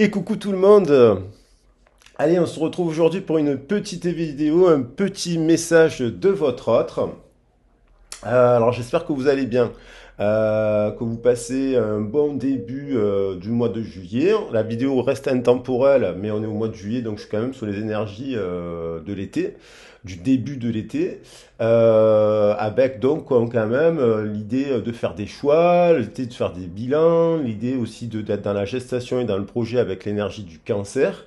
Et coucou tout le monde. Allez, on se retrouve aujourd'hui pour une petite vidéo, un petit message de votre autre. Alors j'espère que vous allez bien, que vous passez un bon début du mois de juillet. La vidéo reste intemporelle, mais on est au mois de juillet, donc je suis quand même sous les énergies de l'été, du début de l'été, avec donc quand même l'idée de faire des choix, l'idée de faire des bilans, l'idée aussi d'être dans la gestation et dans le projet avec l'énergie du cancer.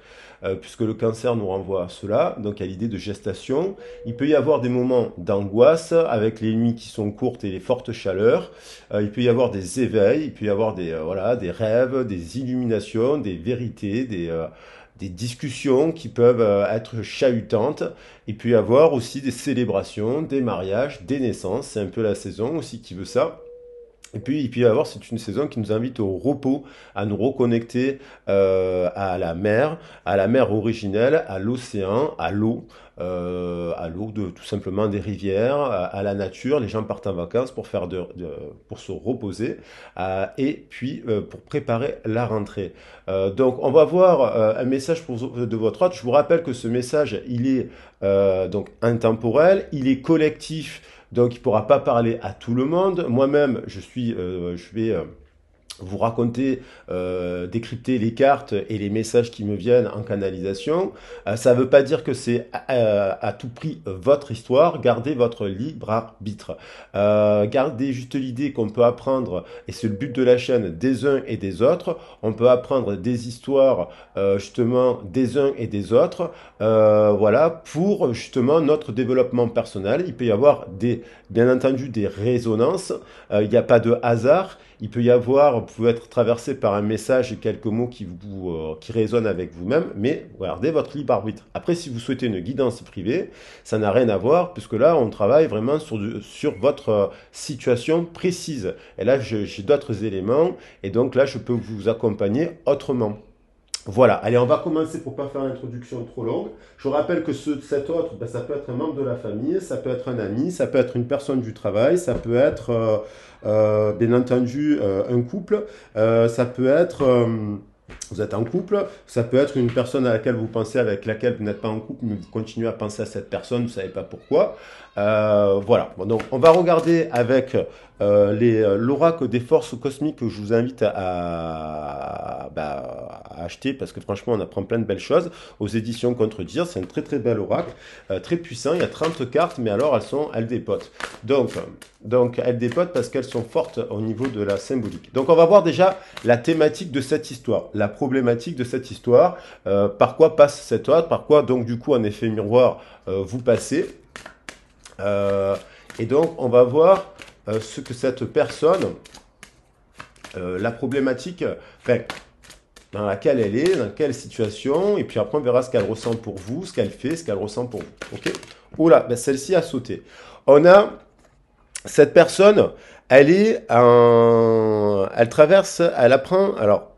Puisque le cancer nous renvoie à cela, donc à l'idée de gestation. Il peut y avoir des moments d'angoisse avec les nuits qui sont courtes et les fortes chaleurs. Il peut y avoir des éveils, il peut y avoir voilà, des rêves, des illuminations, des vérités, des discussions qui peuvent être chahutantes. Il peut y avoir aussi des célébrations, des mariages, des naissances. C'est un peu la saison aussi qui veut ça. Et puis, il peut y avoir, c'est une saison qui nous invite au repos, à nous reconnecter à la mer originelle, à l'océan, à l'eau de tout simplement des rivières, à la nature. Les gens partent en vacances pour pour se reposer et puis pour préparer la rentrée. Donc, on va voir un message de votre autre. Je vous rappelle que ce message, il est donc intemporel, il est collectif. Donc, il ne pourra pas parler à tout le monde. Moi-même, je vais vous raconter, décrypter les cartes et les messages qui me viennent en canalisation. Ça ne veut pas dire que c'est à tout prix votre histoire. Gardez votre libre arbitre. Gardez juste l'idée qu'on peut apprendre, et c'est le but de la chaîne, des uns et des autres. On peut apprendre des histoires justement des uns et des autres. Voilà, pour justement notre développement personnel. Il peut y avoir bien entendu des résonances. Il n'y a pas de hasard. Il peut y avoir, vous pouvez être traversé par un message et quelques mots qui résonnent avec vous-même, mais gardez votre libre arbitre. Après, si vous souhaitez une guidance privée, ça n'a rien à voir, puisque là, on travaille vraiment sur votre situation précise. Et là, j'ai d'autres éléments, et donc là, je peux vous accompagner autrement. Voilà, allez, on va commencer pour pas faire l'introduction trop longue. Je vous rappelle que cet autre, ben, ça peut être un membre de la famille, ça peut être un ami, ça peut être une personne du travail, ça peut être bien entendu un couple, ça peut être vous êtes en couple, ça peut être une personne à laquelle vous pensez, avec laquelle vous n'êtes pas en couple, mais vous continuez à penser à cette personne, vous ne savez pas pourquoi. Voilà, bon, donc on va regarder avec l'oracle des forces cosmiques que je vous invite à acheter, parce que franchement on apprend plein de belles choses aux éditions Contredire. C'est un très très bel oracle, très puissant. Il y a 30 cartes, mais alors elles dépotent. Donc elles dépotent parce qu'elles sont fortes au niveau de la symbolique. Donc on va voir déjà la thématique de cette histoire, la problématique de cette histoire, par quoi passe cet autre, par quoi donc du coup en effet miroir vous passez. Et donc on va voir ce que cette personne, la problématique, enfin, dans laquelle elle est, dans quelle situation, et puis après on verra ce qu'elle ressent pour vous, ce qu'elle fait, ce qu'elle ressent pour vous. Ok? Oula, ben celle-ci a sauté. On a cette personne, elle traverse, elle apprend, alors,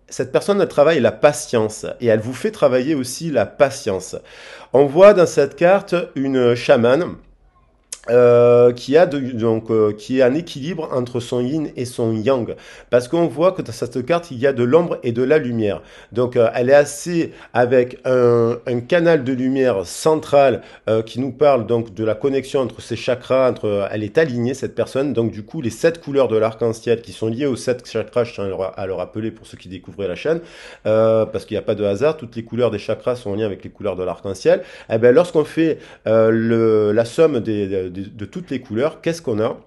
cette personne, elle travaille la patience, et elle vous fait travailler aussi la patience. On voit dans cette carte une chamane, qui est un équilibre entre son yin et son yang, parce qu'on voit que dans cette carte il y a de l'ombre et de la lumière. Donc elle est assez avec un canal de lumière central qui nous parle donc de la connexion entre ses chakras, elle est alignée cette personne. Donc du coup les 7 couleurs de l'arc-en-ciel qui sont liées aux 7 chakras, je tiens à le rappeler pour ceux qui découvraient la chaîne, parce qu'il n'y a pas de hasard, toutes les couleurs des chakras sont en lien avec les couleurs de l'arc-en-ciel. Et bien lorsqu'on fait la somme de toutes les couleurs, qu'est-ce qu'on a?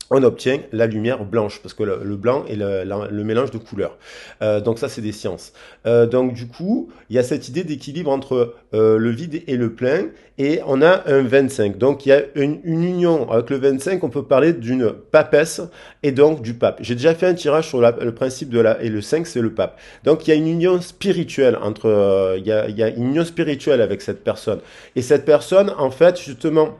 On obtient la lumière blanche, parce que le blanc est le mélange de couleurs. Donc ça, c'est des sciences. Donc du coup, il y a cette idée d'équilibre entre le vide et le plein, et on a un 25. Donc il y a une union avec le 25, on peut parler d'une papesse, et donc du pape. J'ai déjà fait un tirage sur le principe et le 5, c'est le pape. Donc il y a une union spirituelle il y a une union spirituelle avec cette personne. Et cette personne, en fait, justement,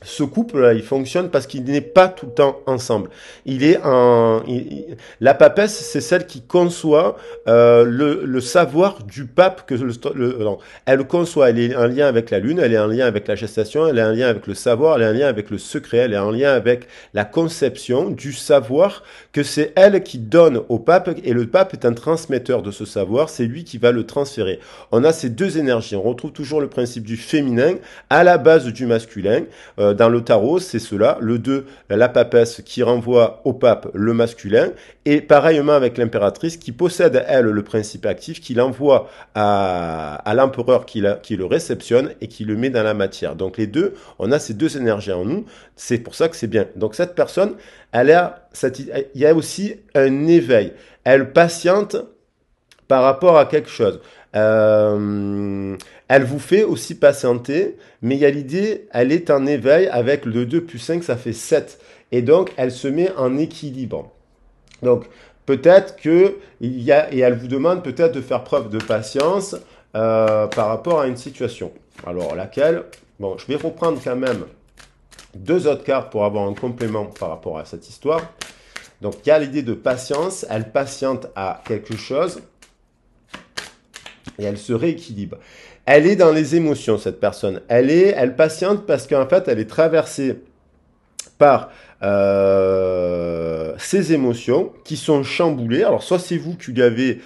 ce couple-là, il fonctionne parce qu'il n'est pas tout le temps ensemble. Il est un, la papesse, c'est celle qui conçoit le savoir du pape que non, elle le conçoit. Elle est en lien avec la lune, elle est en lien avec la gestation, elle est en lien avec le savoir, elle est en lien avec le secret, elle est en lien avec la conception du savoir que c'est elle qui donne au pape et le pape est un transmetteur de ce savoir. C'est lui qui va le transférer. On a ces deux énergies. On retrouve toujours le principe du féminin à la base du masculin. Dans le tarot, c'est cela. Le 2, la papesse qui renvoie au pape le masculin. Et pareillement avec l'impératrice qui possède, elle, le principe actif, qui l'envoie à l'empereur qui le réceptionne et qui le met dans la matière. Donc les deux, on a ces deux énergies en nous. C'est pour ça que c'est bien. Donc cette personne, il y a aussi un éveil. Elle patiente par rapport à quelque chose. Elle vous fait aussi patienter, mais il y a l'idée, elle est en éveil avec le 2 plus 5, ça fait 7. Et donc, elle se met en équilibre. Donc, peut-être que il y a, et elle vous demande peut-être de faire preuve de patience par rapport à une situation. Alors, laquelle? Bon, je vais reprendre quand même deux autres cartes pour avoir un complément par rapport à cette histoire. Donc, il y a l'idée de patience, elle patiente à quelque chose et elle se rééquilibre. Elle est dans les émotions, cette personne. Elle patiente parce qu'en fait, elle est traversée par ses émotions qui sont chamboulées. Alors, soit c'est vous qui lui avez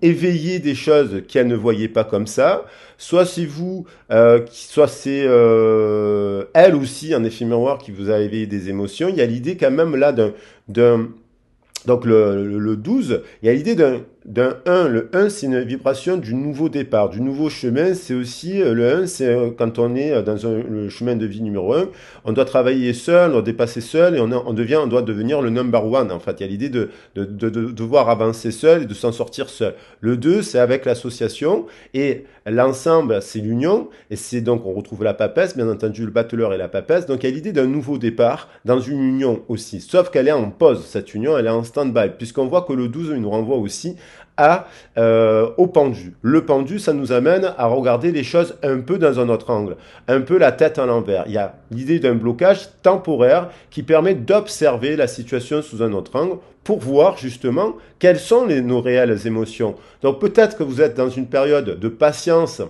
éveillé des choses qu'elle ne voyait pas comme ça, soit c'est vous, soit c'est elle aussi, un effet miroir qui vous a éveillé des émotions. Il y a l'idée quand même là d'un donc le 12, il y a l'idée d'un 1. Le 1, c'est une vibration du nouveau départ, du nouveau chemin. C'est aussi, le 1, c'est quand on est dans le chemin de vie numéro 1, on doit travailler seul, on doit dépasser seul et on doit devenir le number one. En fait, il y a l'idée de devoir avancer seul et de s'en sortir seul. Le 2, c'est avec l'association et l'ensemble, c'est l'union. Et c'est donc, on retrouve la papesse, bien entendu, le battleur et la papesse. Donc, il y a l'idée d'un nouveau départ dans une union aussi. Sauf qu'elle est en pause, cette union, elle est en stand-by. Puisqu'on voit que le 12, il nous renvoie aussi au pendu. Le pendu, ça nous amène à regarder les choses un peu dans un autre angle, un peu la tête à l'envers. Il y a l'idée d'un blocage temporaire qui permet d'observer la situation sous un autre angle pour voir justement quelles sont nos réelles émotions. Donc peut-être que vous êtes dans une période de patience.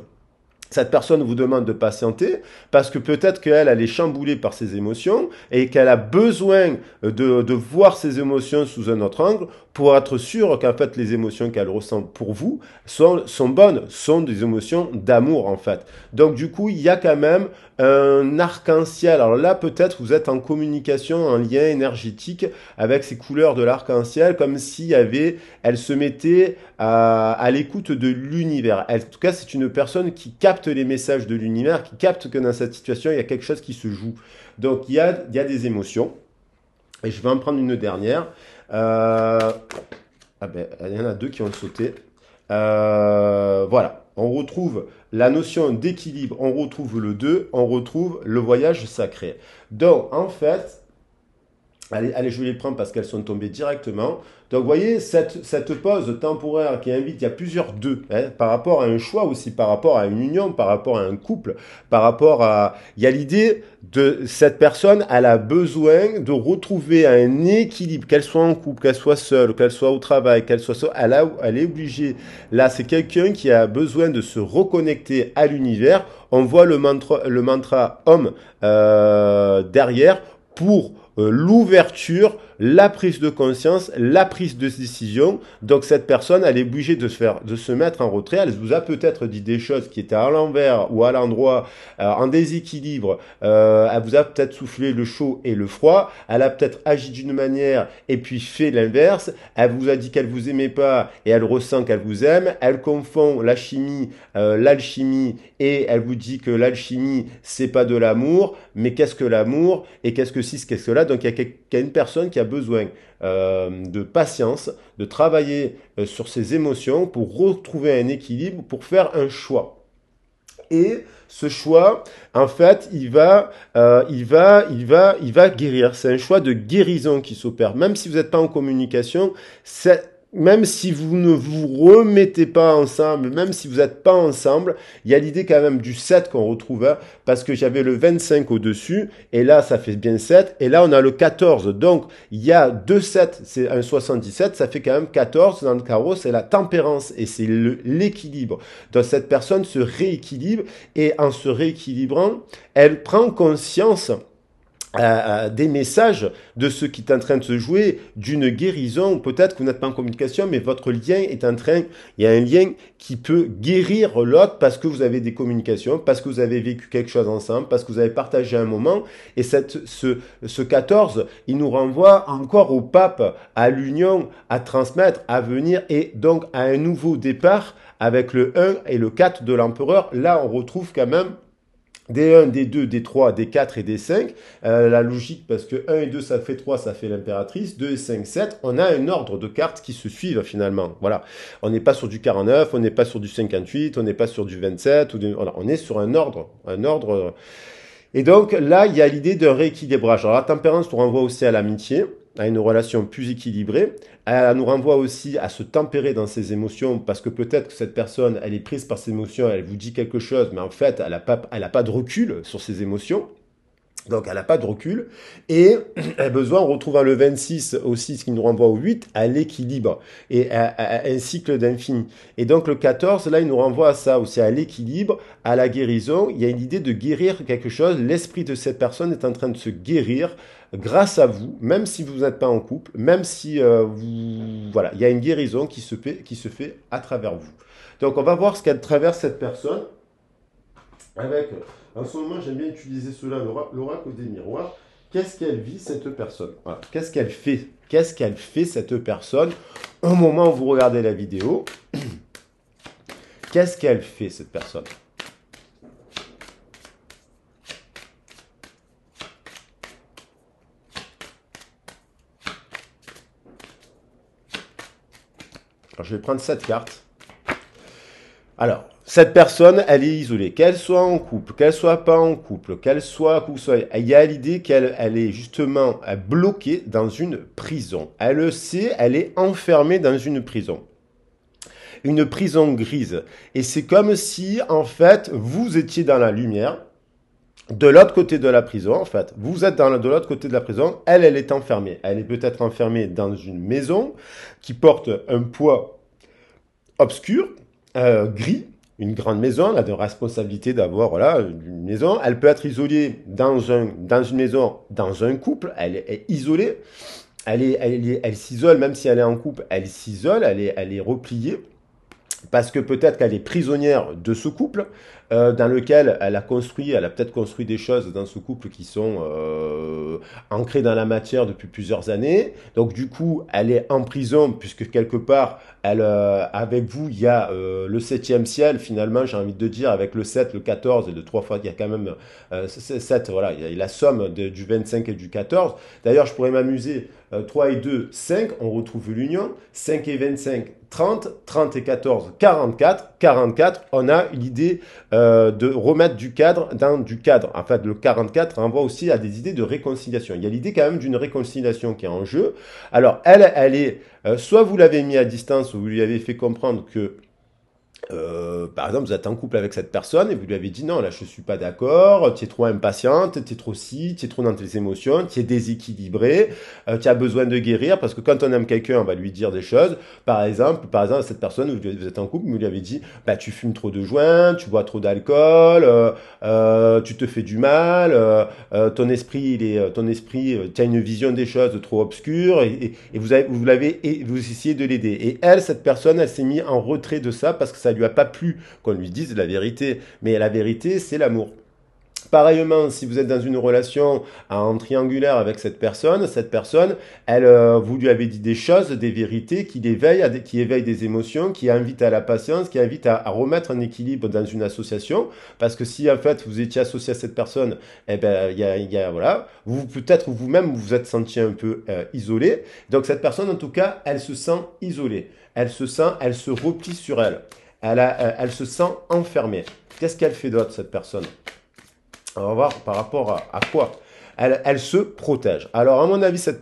Cette personne vous demande de patienter parce que peut-être qu'elle est chamboulée par ses émotions et qu'elle a besoin de voir ses émotions sous un autre angle pour être sûre qu'en fait les émotions qu'elle ressent pour vous sont bonnes, sont des émotions d'amour en fait. Donc du coup, il y a quand même un arc-en-ciel. Alors là, peut-être vous êtes en communication, en lien énergétique avec ces couleurs de l'arc-en-ciel, comme s'il y avait, elle se mettait à l'écoute de l'univers. En tout cas, c'est une personne qui capte les messages de l'univers, qui capte que dans cette situation, il y a quelque chose qui se joue. Donc il y a des émotions. Et je vais en prendre une dernière. Il y en a deux qui ont sauté. Voilà. On retrouve la notion d'équilibre, on retrouve le 2, on retrouve le voyage sacré. Donc, en fait, allez, je vais les prendre parce qu'elles sont tombées directement. Donc, vous voyez, cette pause temporaire qui invite, il y a plusieurs deux, hein, par rapport à un choix aussi, par rapport à une union, par rapport à un couple, par rapport à... Il y a l'idée de cette personne, elle a besoin de retrouver un équilibre, qu'elle soit en couple, qu'elle soit seule, qu'elle soit au travail, qu'elle soit seule, elle est obligée. Là, c'est quelqu'un qui a besoin de se reconnecter à l'univers. On voit le mantra homme derrière pour l'ouverture, la prise de conscience, la prise de décision. Donc cette personne, elle est obligée de se mettre en retrait. Elle vous a peut-être dit des choses qui étaient à l'envers ou à l'endroit, en déséquilibre. Elle vous a peut-être soufflé le chaud et le froid. Elle a peut-être agi d'une manière et puis fait l'inverse. Elle vous a dit qu'elle vous aimait pas et elle ressent qu'elle vous aime. Elle confond la chimie, l'alchimie et elle vous dit que l'alchimie c'est pas de l'amour. Mais qu'est-ce que l'amour et qu'est-ce que si, qu'est-ce que là? Donc il y a une personne qui a besoin de patience, de travailler sur ses émotions pour retrouver un équilibre, pour faire un choix. Et ce choix, en fait, il va guérir. C'est un choix de guérison qui s'opère. Même si vous n'êtes pas en communication, même si vous ne vous remettez pas ensemble, même si vous n'êtes pas ensemble, il y a l'idée quand même du 7 qu'on retrouve, hein, parce que j'avais le 25 au-dessus, et là, ça fait bien 7, et là, on a le 14. Donc, il y a 2 7, c'est un 77, ça fait quand même 14 dans le carreau, c'est la tempérance, et c'est l'équilibre. Donc, cette personne se rééquilibre, et en se rééquilibrant, elle prend conscience des messages de ce qui est en train de se jouer, d'une guérison. Peut-être que vous n'êtes pas en communication, mais votre lien est en train, il y a un lien qui peut guérir l'autre parce que vous avez des communications, parce que vous avez vécu quelque chose ensemble, parce que vous avez partagé un moment. Et ce 14, il nous renvoie encore au pape, à l'union, à transmettre, à venir et donc à un nouveau départ avec le 1 et le 4 de l'empereur. Là, on retrouve quand même des 1, des 2, des 3, des 4 et des 5. La logique, parce que 1 et 2, ça fait 3, ça fait l'impératrice. 2 et 5, 7. On a un ordre de cartes qui se suivent finalement. Voilà. On n'est pas sur du 49, on n'est pas sur du 58, on n'est pas sur du 27. Voilà. On est sur un ordre. Un ordre. Et donc là, il y a l'idée d'un rééquilibrage. Alors la tempérance nous renvoie aussi à l'amitié, à une relation plus équilibrée. Elle nous renvoie aussi à se tempérer dans ses émotions parce que peut-être que cette personne, elle est prise par ses émotions, elle vous dit quelque chose, mais en fait, elle a pas de recul sur ses émotions. Donc, elle n'a pas de recul. Et elle a besoin, en retrouvant le 26 aussi, ce qui nous renvoie au 8, à l'équilibre et à un cycle d'infini. Et donc, le 14, là, il nous renvoie à ça aussi, à l'équilibre, à la guérison. Il y a une idée de guérir quelque chose. L'esprit de cette personne est en train de se guérir grâce à vous, même si vous n'êtes pas en couple, même si vous... Voilà, il y a une guérison qui se fait à travers vous. Donc, on va voir ce qu'elle traverse cette personne avec, en ce moment, j'aime bien utiliser cela, l'oracle des miroirs. Qu'est-ce qu'elle vit, cette personne? Voilà. Qu'est-ce qu'elle fait? Qu'est-ce qu'elle fait, cette personne, au moment où vous regardez la vidéo? Qu'est-ce qu'elle fait, cette personne? Alors, je vais prendre cette carte. Alors, cette personne, elle est isolée. Qu'elle soit en couple, qu'elle soit pas en couple, qu'elle soit, il y a l'idée qu'elle est justement bloquée dans une prison. Elle le sait, elle est enfermée dans une prison. Une prison grise. Et c'est comme si, en fait, vous étiez dans la lumière, de l'autre côté de la prison, en fait. Vous êtes de l'autre côté de la prison, elle est enfermée. Elle est peut-être enfermée dans une maison qui porte un poids obscur, gris, une grande maison, elle a de responsabilité d'avoir voilà, une maison. Elle peut être isolée dans une maison, dans un couple, elle est isolée. Elle s'isole, même si elle est en couple, elle s'isole, elle est repliée. Parce que peut-être qu'elle est prisonnière de ce couple, dans lequel elle a peut-être construit des choses dans ce couple qui sont ancrées dans la matière depuis plusieurs années. Donc du coup, elle est en prison, puisque quelque part, avec vous, il y a le septième ciel, finalement, j'ai envie de dire, avec le 7, le 14, et de 3 fois, il y a quand même 7, voilà, il y a la somme du 25 et du 14. D'ailleurs, je pourrais m'amuser, 3 et 2, 5, on retrouve l'union, 5 et 25, 30, 30 et 14, 44, 44, on a l'idée de remettre du cadre dans du cadre. En fait, le 44 renvoie aussi à des idées de réconciliation. Il y a l'idée quand même d'une réconciliation qui est en jeu. Alors, elle est, soit vous l'avez mis à distance, ou vous lui avez fait comprendre que par exemple, vous êtes en couple avec cette personne et vous lui avez dit non, là je suis pas d'accord, tu es trop impatiente, tu es trop ci, tu es trop dans tes émotions, tu es déséquilibré, tu as besoin de guérir parce que quand on aime quelqu'un, on va lui dire des choses. Par exemple, cette personne, vous êtes en couple, vous lui avez dit bah tu fumes trop de joints, tu bois trop d'alcool, tu te fais du mal, ton esprit, tu as une vision des choses trop obscure et vous essayez de l'aider. Et elle, cette personne, elle s'est mise en retrait de ça parce que ça lui a pas plu qu'on lui dise la vérité. Mais la vérité, c'est l'amour. Pareillement, si vous êtes dans une relation en triangulaire avec cette personne, elle, vous lui avez dit des choses, des vérités qui éveillent des émotions, qui invitent à la patience, qui invitent à remettre un équilibre dans une association. Parce que si en fait vous étiez associé à cette personne, eh ben voilà, vous peut-être vous-même vous êtes senti un peu isolé. Donc cette personne, en tout cas, elle se sent isolée. Elle se replie sur elle. Elle se sent enfermée. Qu'est-ce qu'elle fait d'autre, cette personne? On va voir par rapport à quoi. elle se protège. Alors, à mon avis, cette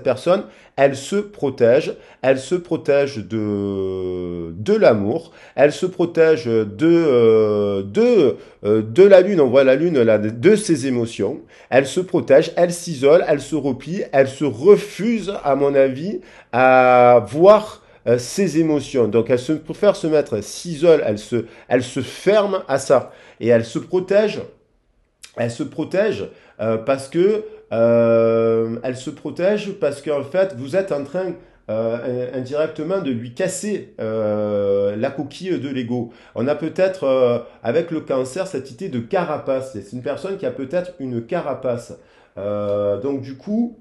personne, elle se protège de l'amour, elle se protège de la lune, on voit la lune là, de ses émotions, elle se protège, elle s'isole, elle se replie, elle se refuse, à mon avis, à voir ses émotions. Donc elle se préfère se mettre, s'isole, elle se ferme à ça. Et elle se protège parce que elle se protège parce qu'en fait vous êtes en train indirectement de lui casser la coquille de l'ego. On a peut-être avec le cancer cette idée de carapace. C'est une personne qui a peut-être une carapace. Donc du coup,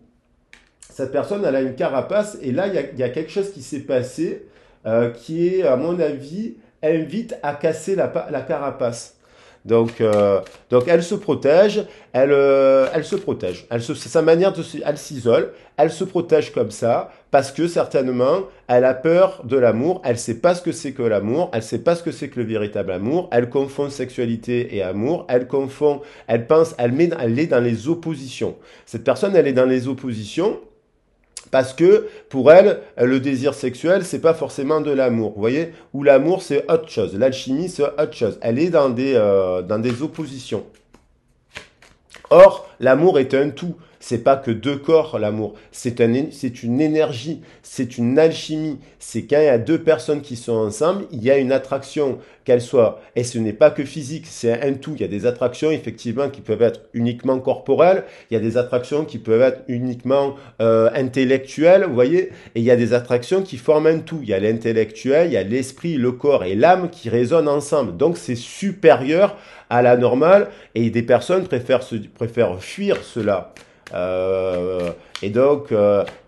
cette personne, elle a une carapace et là, il y a quelque chose qui s'est passé qui est, à mon avis, invite à casser la carapace. Donc elle se protège, elle se protège. C'est sa manière elle s'isole, elle se protège comme ça parce que certainement elle a peur de l'amour, elle sait pas ce que c'est que l'amour, elle sait pas ce que c'est que le véritable amour, elle confond sexualité et amour, elle confond, elle pense, elle est dans les oppositions. Cette personne, elle est dans les oppositions. Parce que pour elle, le désir sexuel, c'est pas forcément de l'amour, vous voyez? Ou l'amour, c'est autre chose. L'alchimie, c'est autre chose. Elle est dans des oppositions. Or, l'amour est un tout. C'est pas que deux corps, l'amour. C'est une énergie. C'est une alchimie. C'est quand il y a deux personnes qui sont ensemble, il y a une attraction, qu'elle soit. Et ce n'est pas que physique, c'est un tout. Il y a des attractions, effectivement, qui peuvent être uniquement corporelles. Il y a des attractions qui peuvent être uniquement intellectuelles, vous voyez. Et il y a des attractions qui forment un tout. Il y a l'intellectuel, il y a l'esprit, le corps et l'âme qui résonnent ensemble. Donc, c'est supérieur à la normale et des personnes préfèrent fuir cela. Et donc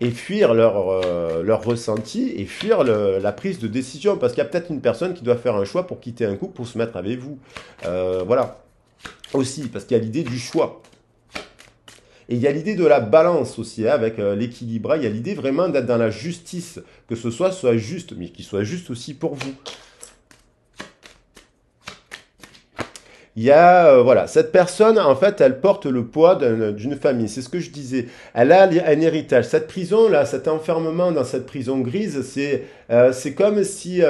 et fuir leur ressenti et fuir la prise de décision parce qu'il y a peut-être une personne qui doit faire un choix pour quitter un couple pour se mettre avec vous. Voilà. Aussi, parce qu'il y a l'idée du choix. Et il y a l'idée de la balance aussi, hein, avec l'équilibre. Il y a l'idée vraiment d'être dans la justice, que ce soit juste, mais qu'il soit juste aussi pour vous. Il y a, voilà, cette personne, en fait, elle porte le poids d'une famille. C'est ce que je disais. Elle a un héritage. Cette prison-là, cet enfermement dans cette prison grise, c'est comme si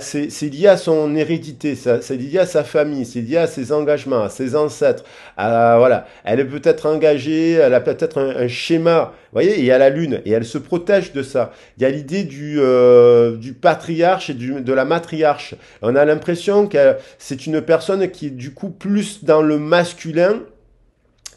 c'est lié à son hérédité, c'est lié à sa famille, c'est lié à ses engagements, à ses ancêtres. Voilà, elle est peut-être engagée, elle a peut-être un schéma. Vous voyez, il y a la lune et elle se protège de ça. Il y a l'idée du patriarche et de la matriarche. On a l'impression que c'est une personne qui est du coup plus dans le masculin,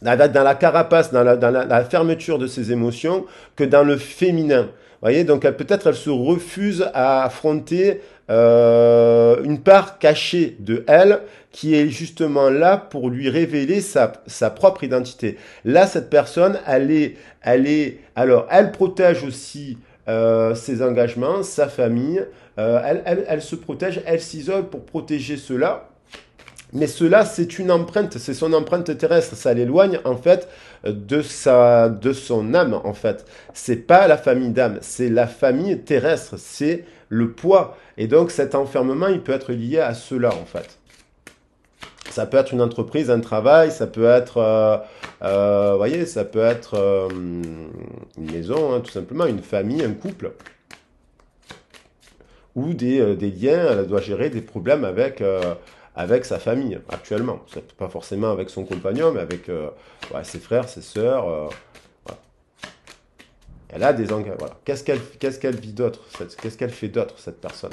dans la carapace, dans la fermeture de ses émotions, que dans le féminin. Vous voyez, donc peut-être elle se refuse à affronter une part cachée de elle qui est justement là pour lui révéler sa propre identité. Là, cette personne, alors, elle protège aussi ses engagements, sa famille, elle se protège, elle s'isole pour protéger cela. Mais cela, c'est une empreinte, c'est son empreinte terrestre. Ça l'éloigne, en fait, de son âme, en fait. C'est pas la famille d'âme, c'est la famille terrestre, c'est le poids. Et donc, cet enfermement, il peut être lié à cela, en fait. Ça peut être une entreprise, un travail, ça peut être, vous voyez, ça peut être une maison, hein, tout simplement, une famille, un couple, ou des liens. Elle doit gérer des problèmes avec sa famille actuellement. C'est pas forcément avec son compagnon, mais avec ouais, ses frères, ses sœurs. Voilà. Elle a des engagements. Voilà. Qu'est-ce qu'elle vit d'autre? Qu'est-ce qu'elle fait d'autre, cette personne?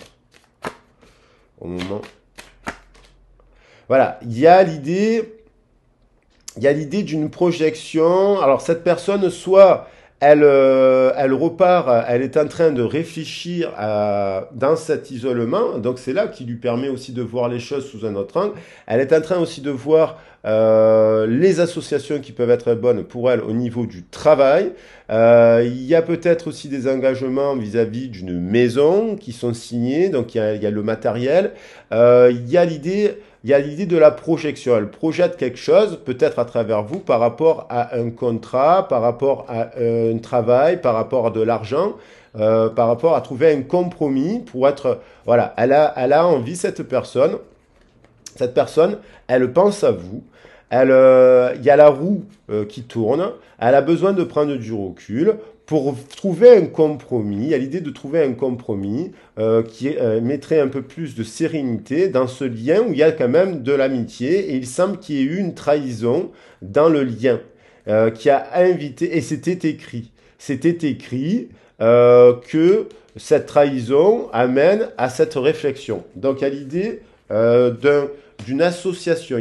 Au moment. Voilà. Il y a l'idée d'une projection. Alors, cette personne, soit elle repart, elle est en train de réfléchir dans cet isolement, donc c'est là qui lui permet aussi de voir les choses sous un autre angle. Elle est en train aussi de voir les associations qui peuvent être bonnes pour elle au niveau du travail. Il y a peut-être aussi des engagements vis-à-vis d'une maison qui sont signés, donc il y a le matériel. Il y a l'idée de la projection. Elle projette quelque chose, peut-être à travers vous, par rapport à un contrat, par rapport à un travail, par rapport à de l'argent, par rapport à trouver un compromis pour être... Voilà, elle a envie, cette personne, elle pense à vous, il y a la roue qui tourne, elle a besoin de prendre du recul pour trouver un compromis. Il y a l'idée de trouver un compromis mettrait un peu plus de sérénité dans ce lien où il y a quand même de l'amitié et il semble qu'il y ait eu une trahison dans le lien qui a invité, et c'était écrit que cette trahison amène à cette réflexion. Donc il y a l'idée d'une association.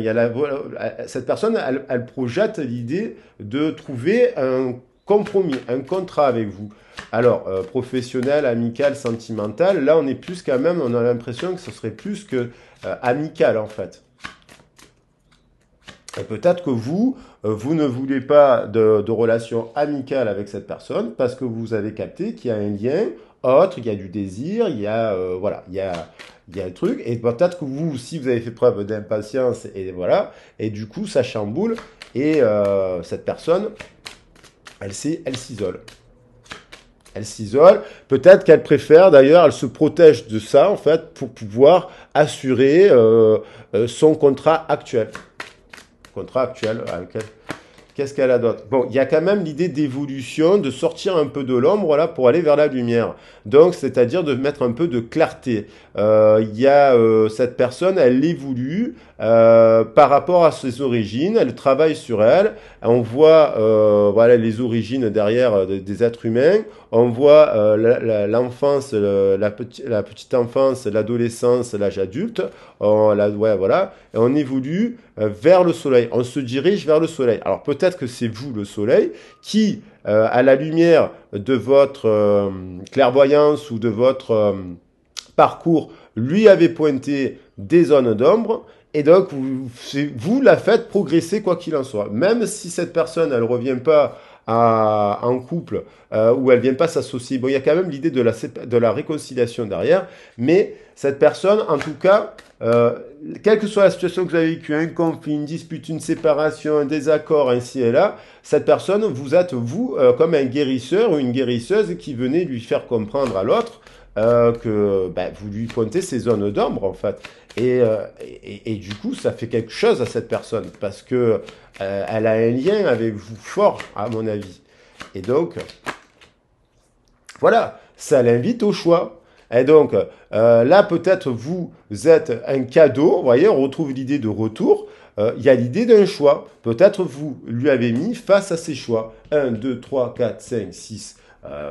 Cette personne, elle projette l'idée de trouver un compromis, un contrat avec vous. Alors, professionnel, amical, sentimental, là on est plus quand même, on a l'impression que ce serait plus que amical en fait. Et peut-être que vous ne voulez pas de relation amicale avec cette personne parce que vous avez capté qu'il y a un lien autre, il y a du désir, voilà, il y a un truc. Et peut-être que vous aussi, vous avez fait preuve d'impatience et voilà. Et du coup, ça chamboule et cette personne, elle s'isole. Elle s'isole. Peut-être qu'elle préfère, d'ailleurs, elle se protège de ça, en fait, pour pouvoir assurer son contrat actuel. Qu'est-ce qu'elle a d'autre? Bon, il y a quand même l'idée d'évolution, de sortir un peu de l'ombre là pour aller vers la lumière. Donc, c'est-à-dire de mettre un peu de clarté. Il y a cette personne, elle évolue par rapport à ses origines. Elle travaille sur elle. On voit voilà les origines derrière des êtres humains. On voit l'enfance, la petite enfance, l'adolescence, l'âge adulte. Ouais, voilà. Et on évolue vers le soleil. On se dirige vers le soleil. Alors peut-être que c'est vous le soleil qui, à la lumière de votre clairvoyance ou de votre parcours, lui avez pointé des zones d'ombre. Et donc, vous la faites progresser quoi qu'il en soit. Même si cette personne, elle revient pas en couple ou elle vient pas s'associer. Bon, il y a quand même l'idée de la réconciliation derrière. Mais cette personne, en tout cas, quelle que soit la situation que vous avez vécue, un conflit, une dispute, une séparation, un désaccord, ainsi et là, cette personne, vous êtes, vous, comme un guérisseur ou une guérisseuse qui venait lui faire comprendre à l'autre que vous lui pointez ces zones d'ombre, en fait. Et du coup, ça fait quelque chose à cette personne parce que elle a un lien avec vous fort, à mon avis. Et donc, voilà, ça l'invite au choix. Et donc, là, peut-être vous êtes un cadeau, vous voyez, on retrouve l'idée de retour. Il y a l'idée d'un choix. Peut-être vous lui avez mis face à ses choix. 1, 2, 3, 4, 5, 6.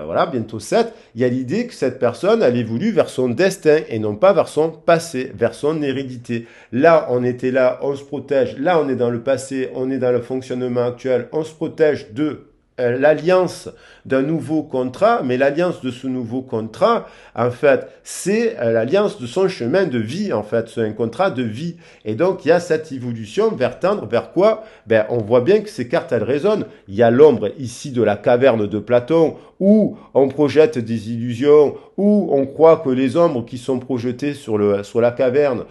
Voilà, bientôt 7, il y a l'idée que cette personne, elle évolue vers son destin et non pas vers son passé, vers son hérédité. Là, on était là, on se protège. Là, on est dans le passé, on est dans le fonctionnement actuel. On se protège de l'alliance d'un nouveau contrat, mais l'alliance de ce nouveau contrat, en fait, c'est l'alliance de son chemin de vie, en fait, c'est un contrat de vie. Et donc, il y a cette évolution tendre vers quoi? On voit bien que ces cartes, elles résonnent. Il y a l'ombre ici de la caverne de Platon, où on projette des illusions, où on croit que les ombres qui sont projetées sur la caverne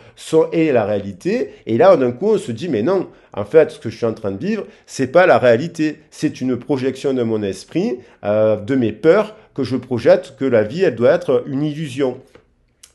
est la réalité. Et là, d'un coup, on se dit, mais non, en fait, ce que je suis en train de vivre, c'est pas la réalité. C'est une projection de mon esprit, de mes peurs, que je projette que la vie, elle doit être une illusion.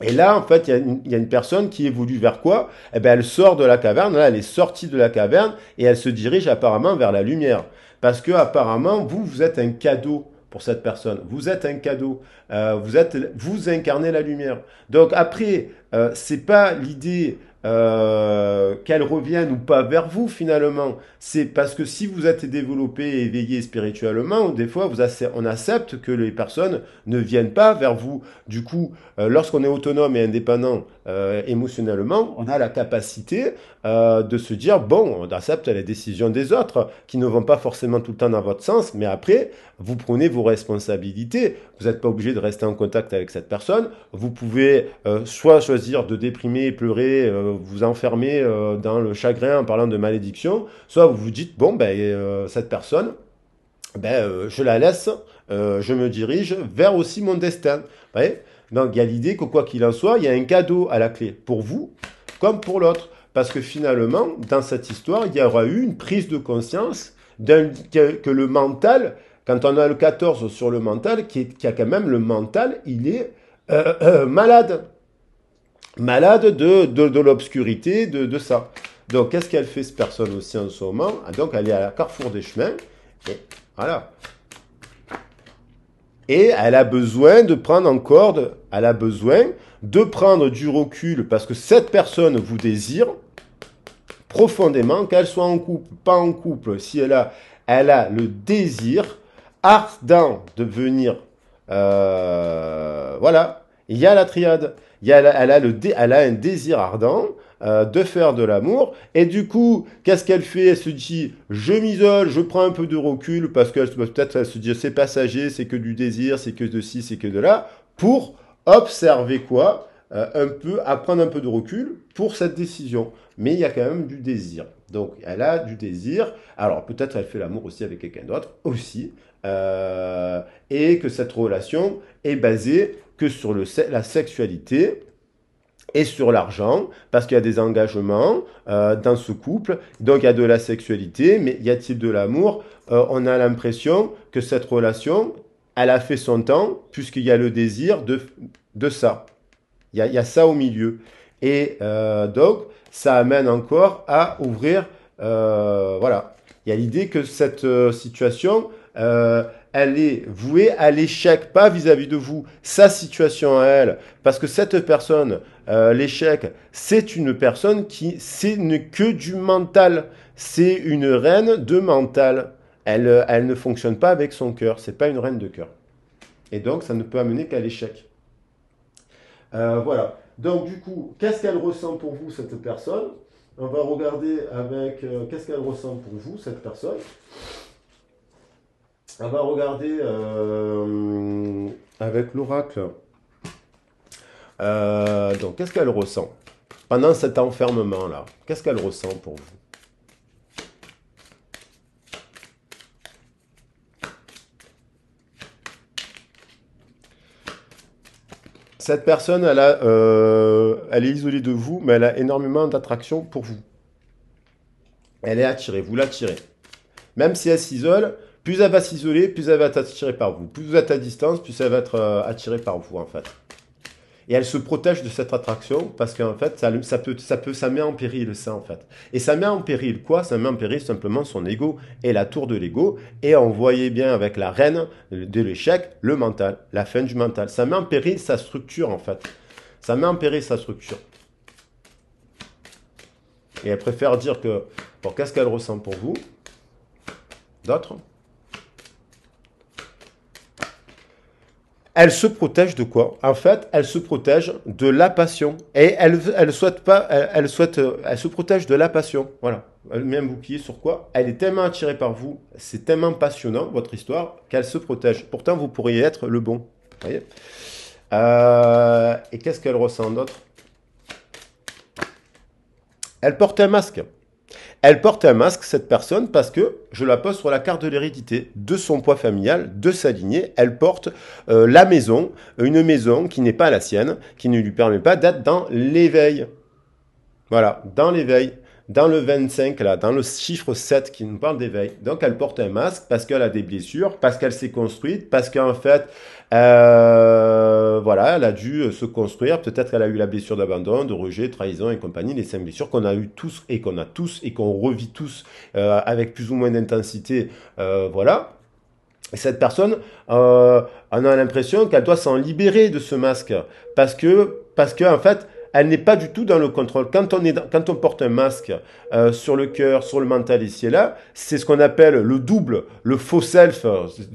Et là, en fait, il y a une personne qui évolue vers quoi? Elle sort de la caverne. Là, elle est sortie de la caverne et elle se dirige apparemment vers la lumière. Parce que apparemment, vous êtes un cadeau pour cette personne. Vous êtes un cadeau. Vous incarnez la lumière. Donc après, c'est pas l'idée qu'elle revienne ou pas vers vous finalement. C'est parce que si vous êtes développé et éveillé spirituellement, des fois on accepte que les personnes ne viennent pas vers vous. Du coup, lorsqu'on est autonome et indépendant émotionnellement, on a la capacité de se dire bon, on accepte les décisions des autres qui ne vont pas forcément tout le temps dans votre sens, mais après vous prenez vos responsabilités. Vous n'êtes pas obligé de rester en contact avec cette personne. Vous pouvez soit choisir de déprimer, pleurer, vous enfermer dans le chagrin en parlant de malédiction, soit vous vous dites bon cette personne, je la laisse, je me dirige vers aussi mon destin. Vous voyez. Donc il y a l'idée que quoi qu'il en soit, il y a un cadeau à la clé pour vous comme pour l'autre, parce que finalement dans cette histoire il y aura eu une prise de conscience que le mental. Quand on a le 14 sur le mental, qui a quand même le mental, il est malade. Malade de l'obscurité, de ça. Donc, qu'est-ce qu'elle fait, cette personne aussi en ce moment? Donc, elle est à la carrefour des chemins. Et voilà. Et elle a besoin de prendre encore, elle a besoin de prendre du recul parce que cette personne vous désire profondément, qu'elle soit en couple, pas en couple, si elle a le désir ardent de venir, voilà, il y a la triade, elle a un désir ardent de faire de l'amour, et du coup, qu'est-ce qu'elle fait? Elle se dit, je m'isole, je prends un peu de recul, parce que peut-être elle se dit, c'est passager, c'est que du désir, c'est que de ci, c'est que de là, pour observer quoi? Un peu, à prendre un peu de recul pour cette décision. Mais il y a quand même du désir. Donc, elle a du désir. Alors, peut-être elle fait l'amour aussi avec quelqu'un d'autre, aussi. Et que cette relation est basée que sur la sexualité et sur l'argent, parce qu'il y a des engagements dans ce couple. Donc, il y a de la sexualité, mais y a-t-il de l'amour? On a l'impression que cette relation, elle a fait son temps, puisqu'il y a le désir de ça. Il y a ça au milieu. Et donc, ça amène encore à ouvrir, voilà. Il y a l'idée que cette situation, elle est vouée à l'échec, pas vis-à-vis de vous, sa situation à elle. Parce que cette personne, l'échec, c'est une personne qui, c'est que du mental. C'est une reine de mental. Elle ne fonctionne pas avec son cœur. C'est pas une reine de cœur. Et donc, ça ne peut amener qu'à l'échec. Voilà. Donc, du coup, qu'est-ce qu'elle ressent pour vous, cette personne? On va regarder avec qu'est-ce qu'elle ressent pour vous, cette personne. On va regarder avec l'oracle. Donc, qu'est-ce qu'elle ressent pendant cet enfermement-là? Qu'est-ce qu'elle ressent pour vous? Cette personne, elle est isolée de vous, mais elle a énormément d'attraction pour vous. Elle est attirée, vous l'attirez. Même si elle s'isole, plus elle va s'isoler, plus elle va être attirée par vous. Plus vous êtes à distance, plus elle va être attirée par vous, en fait. Et elle se protège de cette attraction parce qu'en fait, ça met en péril ça, en fait. Et ça met en péril quoi? Ça met en péril simplement son ego et la tour de l'ego. Et on voyait bien avec la reine de l'échec, le mental, la fin du mental. Ça met en péril sa structure, en fait. Ça met en péril sa structure. Et elle préfère dire que, bon, qu'est-ce qu'elle ressent pour vous? D'autres? Elle se protège de quoi? En fait, elle se protège de la passion. Et elle souhaite pas, elle se protège de la passion. Voilà. Elle met un bouclier sur quoi? Elle est tellement attirée par vous, c'est tellement passionnant, votre histoire, qu'elle se protège. Pourtant, vous pourriez être le bon. Vous voyez? Et qu'est-ce qu'elle ressent d'autre? Elle porte un masque. Elle porte un masque, cette personne, parce que je la pose sur la carte de l'hérédité, de son poids familial, de sa lignée. Elle porte la maison, une maison qui n'est pas la sienne, qui ne lui permet pas d'être dans l'éveil. Voilà, dans l'éveil. Dans le 25, là, dans le chiffre 7 qui nous parle d'éveil. Donc, elle porte un masque parce qu'elle a des blessures, parce qu'elle s'est construite, parce qu'en fait, voilà, elle a dû se construire. Peut-être qu'elle a eu la blessure d'abandon, de rejet, de trahison et compagnie, les 5 blessures qu'on a eu tous et qu'on a tous et qu'on revit tous avec plus ou moins d'intensité. Voilà. Et cette personne, on a l'impression qu'elle doit s'en libérer de ce masque parce que en fait, elle n'est pas du tout dans le contrôle. Quand on porte un masque sur le cœur, sur le mental ici et là, c'est ce qu'on appelle le double, le faux self.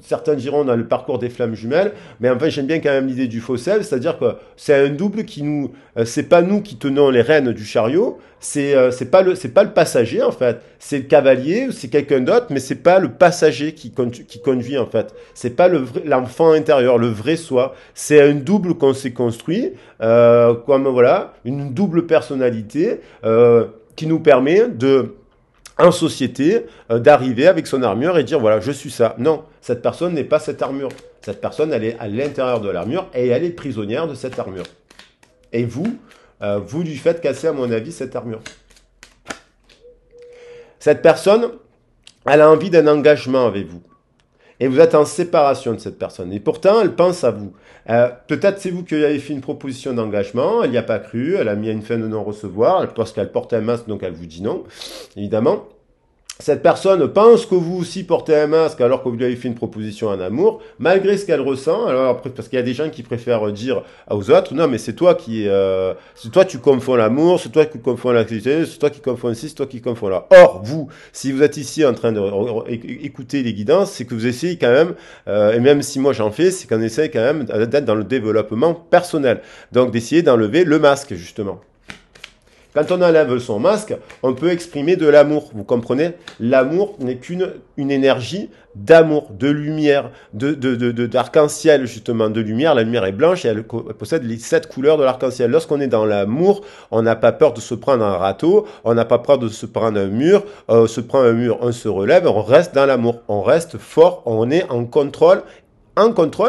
Certains diront dans le parcours des flammes jumelles, mais enfin j'aime bien quand même l'idée du faux self, c'est-à-dire que c'est un double qui nous, c'est pas nous qui tenons les rênes du chariot, c'est pas le passager en fait, c'est le cavalier, c'est quelqu'un d'autre, mais c'est pas le passager qui conduit en fait. C'est pas l'enfant intérieur, le vrai soi. C'est un double qu'on s'est construit, comme voilà, une double personnalité qui nous permet de en société, d'arriver avec son armure et dire voilà, je suis ça. Non, cette personne n'est pas cette armure. Cette personne, elle est à l'intérieur de l'armure et elle est prisonnière de cette armure. Et vous, vous lui faites casser, à mon avis, cette armure. Cette personne, elle a envie d'un engagement avec vous. et vous êtes en séparation de cette personne. Et pourtant, elle pense à vous. Peut-être c'est vous qui avez fait une proposition d'engagement, elle n'y a pas cru, elle a mis une fin de non-recevoir, parce qu'elle porte un masque, donc elle vous dit non, évidemment. Cette personne pense que vous aussi portez un masque alors que vous lui avez fait une proposition en amour, malgré ce qu'elle ressent. Alors après, parce qu'il y a des gens qui préfèrent dire aux autres, non mais c'est toi c'est toi tu confonds l'amour, c'est toi qui confonds l'activité, c'est toi qui confonds ci, c'est toi qui confonds là. Or vous, si vous êtes ici en train de écouter les guidances, c'est que vous essayez quand même, et même si moi j'en fais, c'est qu'on essaye quand même d'être dans le développement personnel. Donc d'essayer d'enlever le masque justement. Quand on enlève son masque, on peut exprimer de l'amour, vous comprenez? L'amour n'est qu'une énergie d'amour, de lumière, d'arc-en-ciel justement, de lumière. La lumière est blanche et elle possède les 7 couleurs de l'arc-en-ciel. Lorsqu'on est dans l'amour, on n'a pas peur de se prendre un râteau, on n'a pas peur de se prendre un mur, se prend un mur, on se relève, on reste dans l'amour, on reste fort, on est en contrôle,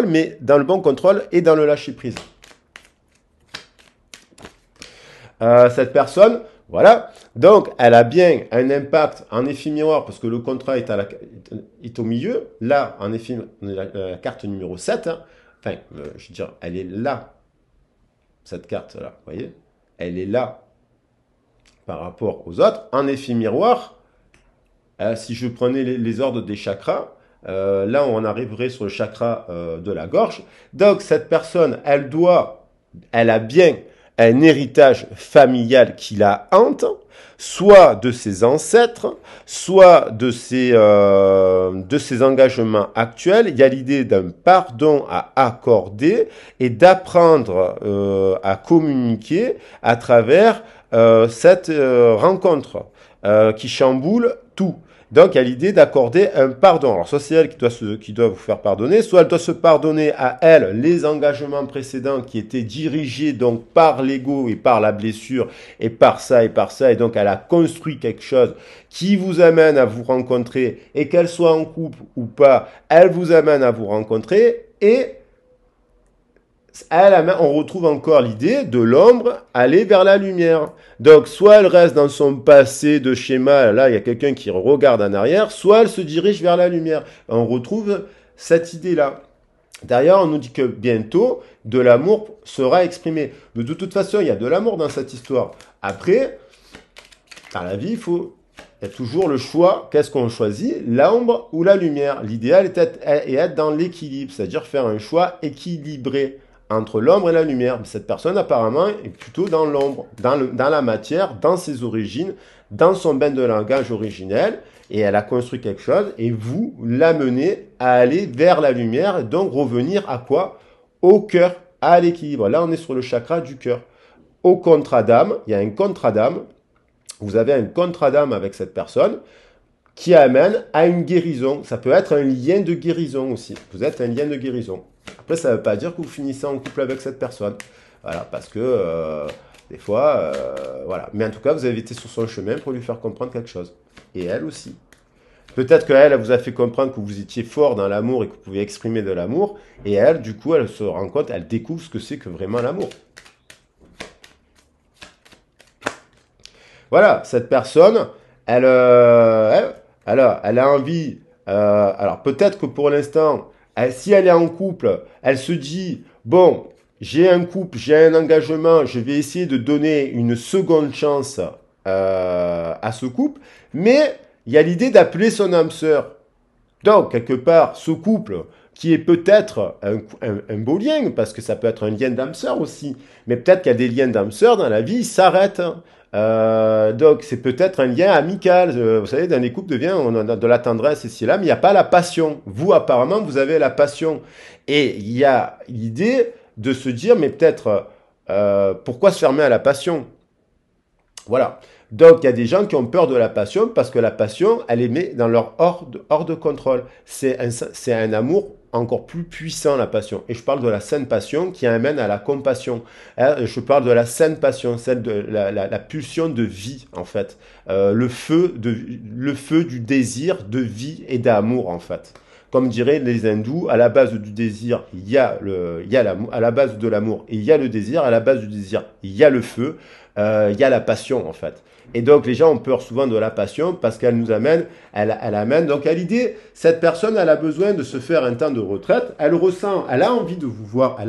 mais dans le bon contrôle et dans le lâcher-prise. Cette personne, voilà. Donc, elle a bien un impact en effet miroir parce que le contrat est au milieu. Là, en effet, on est la carte numéro 7. Hein. Enfin, je veux dire, elle est là. Cette carte-là, vous voyez? Elle est là par rapport aux autres. En effet miroir, si je prenais les ordres des chakras, là, on arriverait sur le chakra de la gorge. Donc, cette personne, elle a bien un héritage familial qui la hante, soit de ses ancêtres, soit de ses engagements actuels. Il y a l'idée d'un pardon à accorder et d'apprendre à communiquer à travers cette rencontre qui chamboule tout. Donc, il y a l'idée d'accorder un pardon. Alors, soit c'est elle qui doit vous faire pardonner, soit elle doit se pardonner à elle les engagements précédents qui étaient dirigés donc par l'ego et par la blessure et par ça. Et donc, elle a construit quelque chose qui vous amène à vous rencontrer et qu'elle soit en couple ou pas, elle vous amène à vous rencontrer et on retrouve encore l'idée de l'ombre aller vers la lumière. Donc, soit elle reste dans son passé de schéma, là, il y a quelqu'un qui regarde en arrière, soit elle se dirige vers la lumière. On retrouve cette idée-là. D'ailleurs, on nous dit que bientôt, de l'amour sera exprimé. Mais de toute façon, il y a de l'amour dans cette histoire. Après, dans la vie, il y a toujours le choix. Qu'est-ce qu'on choisit? L'ombre ou la lumière? L'idéal est être dans l'équilibre, c'est-à-dire faire un choix équilibré entre l'ombre et la lumière. Mais cette personne, apparemment, est plutôt dans l'ombre, dans la matière, dans ses origines, dans son bain de langage originel, et elle a construit quelque chose, et vous l'amenez à aller vers la lumière, et donc revenir à quoi? Au cœur, à l'équilibre. Là, on est sur le chakra du cœur. Au contrat d'âme, il y a un contrat d'âme. Vous avez un contrat d'âme avec cette personne qui amène à une guérison. Ça peut être un lien de guérison aussi. Vous êtes un lien de guérison. Après, ça ne veut pas dire que vous finissez en couple avec cette personne. Voilà, parce que des fois, voilà. Mais en tout cas, vous avez été sur son chemin pour lui faire comprendre quelque chose. Et elle aussi. Peut-être qu'elle vous a fait comprendre que vous étiez fort dans l'amour et que vous pouvez exprimer de l'amour. Et elle, du coup, elle se rend compte, elle découvre ce que c'est que vraiment l'amour. Voilà, cette personne, elle a envie, alors peut-être que pour l'instant, si elle est en couple, elle se dit, bon, j'ai un couple, j'ai un engagement, je vais essayer de donner une seconde chance à ce couple, mais il y a l'idée d'appeler son âme sœur. Donc, quelque part, ce couple, qui est peut-être un beau lien, parce que ça peut être un lien d'âme sœur aussi, mais peut-être qu'il y a des liens d'âme sœur dans la vie, ils s'arrêtent. Donc, c'est peut-être un lien amical. Vous savez, dans les couples, on a de la tendresse ici et là, mais il n'y a pas la passion. Vous, apparemment, vous avez la passion. Et il y a l'idée de se dire, mais peut-être, pourquoi se fermer à la passion? Voilà. Donc, il y a des gens qui ont peur de la passion parce que la passion, elle les met dans leur hors de contrôle. C'est un amour encore plus puissant, la passion. Et je parle de la saine passion qui amène à la compassion. Je parle de la saine passion, celle de la pulsion de vie, en fait. Le feu du désir de vie et d'amour, en fait. Comme diraient les hindous, à la base du désir, il y a l'amour, à la base de l'amour, il y a le désir, à la base du désir, il y a le feu, il y a la passion en fait. Et donc les gens ont peur souvent de la passion parce qu'elle nous amène, elle amène. Donc à l'idée, cette personne, elle a besoin de se faire un temps de retraite, elle ressent, elle a envie de vous voir, à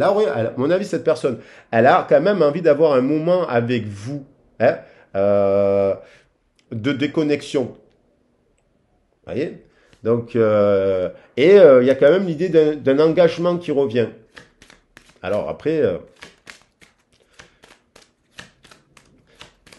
mon avis, cette personne, elle a quand même envie d'avoir un moment avec vous, hein, euh, de déconnexion. Vous voyez? Donc, il y a quand même l'idée d'un engagement qui revient. Alors après,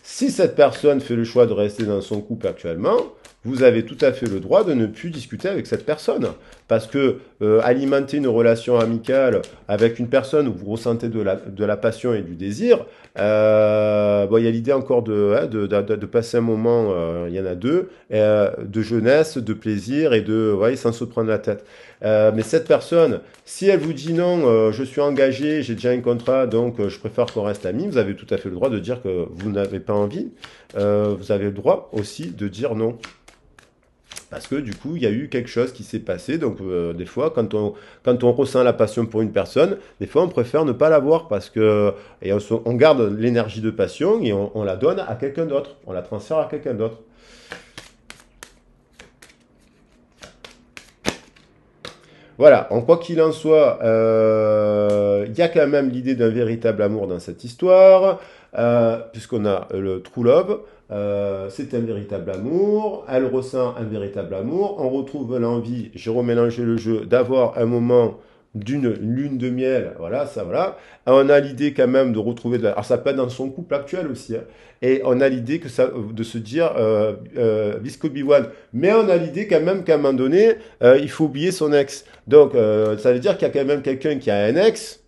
si cette personne fait le choix de rester dans son couple actuellement, vous avez tout à fait le droit de ne plus discuter avec cette personne. Parce que alimenter une relation amicale avec une personne où vous ressentez de la passion et du désir, bon, il y a l'idée encore de passer un moment, il y en a deux, de jeunesse, de plaisir et de, ouais, sans se prendre la tête. Mais cette personne, si elle vous dit non, je suis engagé, j'ai déjà un contrat, donc je préfère qu'on reste amis, vous avez tout à fait le droit de dire que vous n'avez pas envie. Vous avez le droit aussi de dire non. Parce que du coup, il y a eu quelque chose qui s'est passé. Donc, des fois, quand on ressent la passion pour une personne, des fois, on préfère ne pas la voir parce que et on garde l'énergie de passion et on la donne à quelqu'un d'autre. On la transfère à quelqu'un d'autre. Voilà, en quoi qu'il en soit, il y a quand même l'idée d'un véritable amour dans cette histoire, puisqu'on a le true love, c'est un véritable amour, elle ressent un véritable amour, on retrouve l'envie, j'ai remélangé le jeu, d'avoir un moment d'une lune de miel, voilà, ça voilà. On a l'idée quand même de retrouver, alors ça peut être dans son couple actuel aussi, hein, et on a l'idée que ça, de se dire, Visco Biwan, mais on a l'idée quand même qu'à un moment donné, il faut oublier son ex. Donc, ça veut dire qu'il y a quand même quelqu'un qui a un ex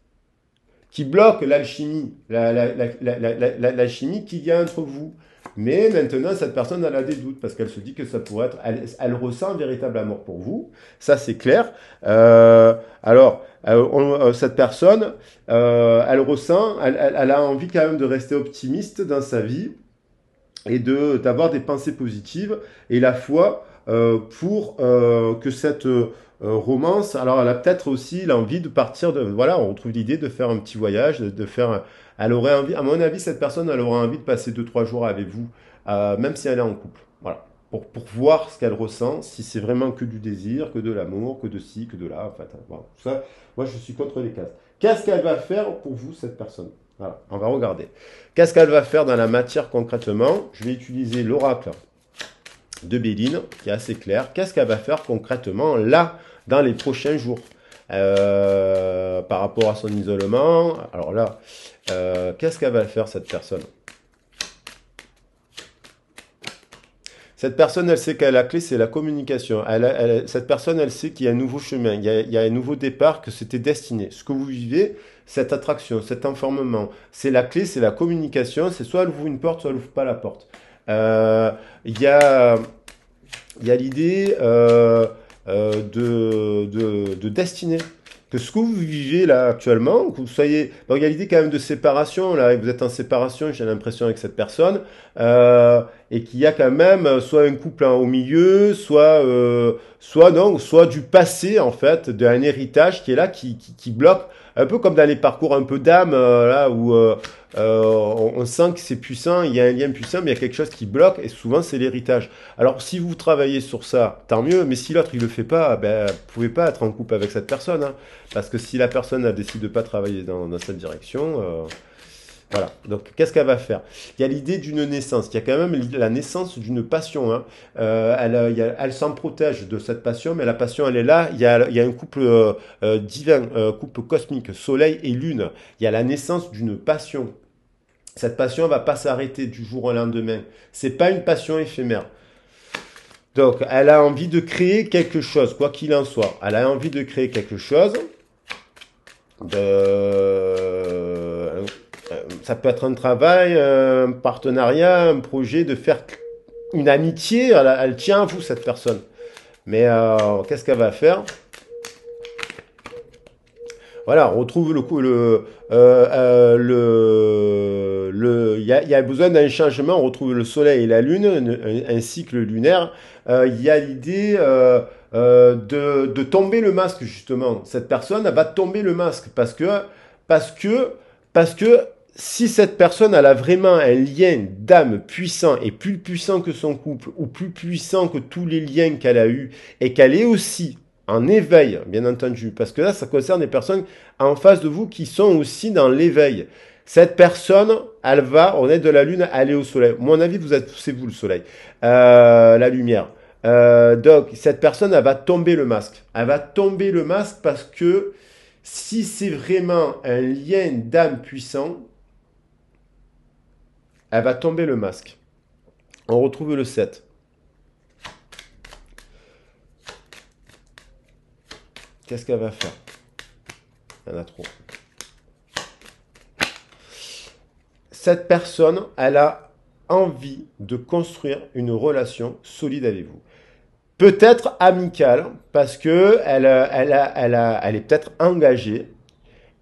qui bloque l'alchimie, l'alchimie qu'il y a entre vous. Mais maintenant, cette personne, elle a des doutes parce qu'elle se dit que ça pourrait être. Elle ressent un véritable amour pour vous. Ça, c'est clair. Cette personne, elle ressent, elle a envie quand même de rester optimiste dans sa vie et d'avoir des pensées positives et la foi pour que cette romance, alors elle a peut-être aussi l'envie de partir de, voilà, on retrouve l'idée de faire un petit voyage, de faire, elle aurait envie, à mon avis, cette personne, elle aurait envie de passer 2 3 jours avec vous, même si elle est en couple, voilà, pour voir ce qu'elle ressent, si c'est vraiment que du désir, que de l'amour, que de ci, que de là, en fait, voilà, tout ça, moi je suis contre les cases. Qu'est-ce qu'elle va faire pour vous, cette personne? Voilà, on va regarder. Qu'est-ce qu'elle va faire dans la matière concrètement? Je vais utiliser l'oracle de Béline, qui est assez clair. Qu'est-ce qu'elle va faire concrètement là, dans les prochains jours par rapport à son isolement? Alors là, qu'est-ce qu'elle va faire, cette personne? Cette personne, elle sait qu'elle a la clé, c'est la communication. Cette personne, elle sait qu'il y a un nouveau chemin, il y a un nouveau départ, que c'était destiné. Ce que vous vivez, cette attraction, cet enfermement, c'est la clé, c'est la communication. C'est soit elle ouvre une porte, soit elle ouvre pas la porte. Il y a, il y a l'idée de destinée. Que ce que vous vivez là actuellement, que vous soyez. Bon, il y a l'idée quand même de séparation, là, vous êtes en séparation, j'ai l'impression, avec cette personne, et qu'il y a quand même soit un couple au milieu, soit non, soit du passé, en fait, d'un héritage qui est là, qui bloque, un peu comme dans les parcours un peu d'âme, là, où on sent que c'est puissant, il y a un lien puissant, mais il y a quelque chose qui bloque, et souvent c'est l'héritage. Alors, si vous travaillez sur ça, tant mieux, mais si l'autre il le fait pas, ben, vous pouvez pas être en couple avec cette personne, hein. Parce que si la personne décide de ne pas travailler dans cette direction, voilà. Donc, qu'est-ce qu'elle va faire? Il y a l'idée d'une naissance. Il y a quand même la naissance d'une passion, hein. Elle s'en protège de cette passion, mais la passion, elle est là. Il y a un couple divin, couple cosmique, soleil et lune. Il y a la naissance d'une passion. Cette passion ne va pas s'arrêter du jour au lendemain. C'est pas une passion éphémère. Donc, elle a envie de créer quelque chose, quoi qu'il en soit. Elle a envie de créer quelque chose. Ça peut être un travail, un partenariat, un projet, de faire une amitié. Elle tient à vous, cette personne. Mais qu'est-ce qu'elle va faire? Voilà, on retrouve il y a besoin d'un changement. On retrouve le soleil et la lune, un cycle lunaire. Il y a l'idée de tomber le masque, justement. Cette personne, elle va tomber le masque parce que, parce que si cette personne elle a vraiment un lien d'âme puissant et plus puissant que son couple ou plus puissant que tous les liens qu'elle a eus et qu'elle est aussi en éveil, bien entendu, parce que là, ça concerne des personnes en face de vous qui sont aussi dans l'éveil. Cette personne, elle va, on est de la lune, aller au soleil. À mon avis, c'est vous le soleil, la lumière. Donc, cette personne, elle va tomber le masque. Elle va tomber le masque parce que si c'est vraiment un lien d'âme puissant, elle va tomber le masque. On retrouve le 7. Qu'est-ce qu'elle va faire? Il y en a trop. Cette personne, elle a envie de construire une relation solide avec vous. Peut-être amicale, parce que elle est peut-être engagée,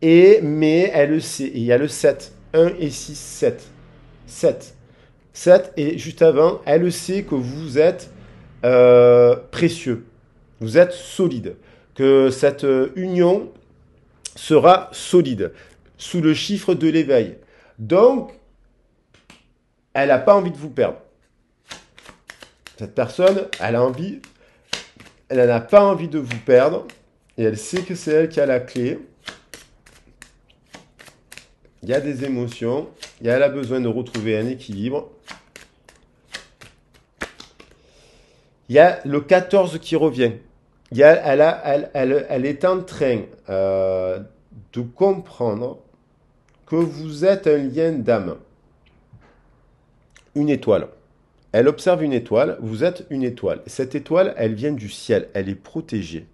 mais elle le sait. Et il y a le 7. 1 et 6, 7. 7. 7, et juste avant, elle le sait que vous êtes précieux. Vous êtes solide. Que cette union sera solide, sous le chiffre de l'éveil. Donc, elle n'a pas envie de vous perdre. Cette personne, elle n'a pas envie de vous perdre, et elle sait que c'est elle qui a la clé. Il y a des émotions, elle a besoin de retrouver un équilibre. Il y a le 14 qui revient. Elle est en train de comprendre que vous êtes un lien d'âme. Une étoile. Elle observe une étoile, vous êtes une étoile. Cette étoile, elle vient du ciel, elle est protégée.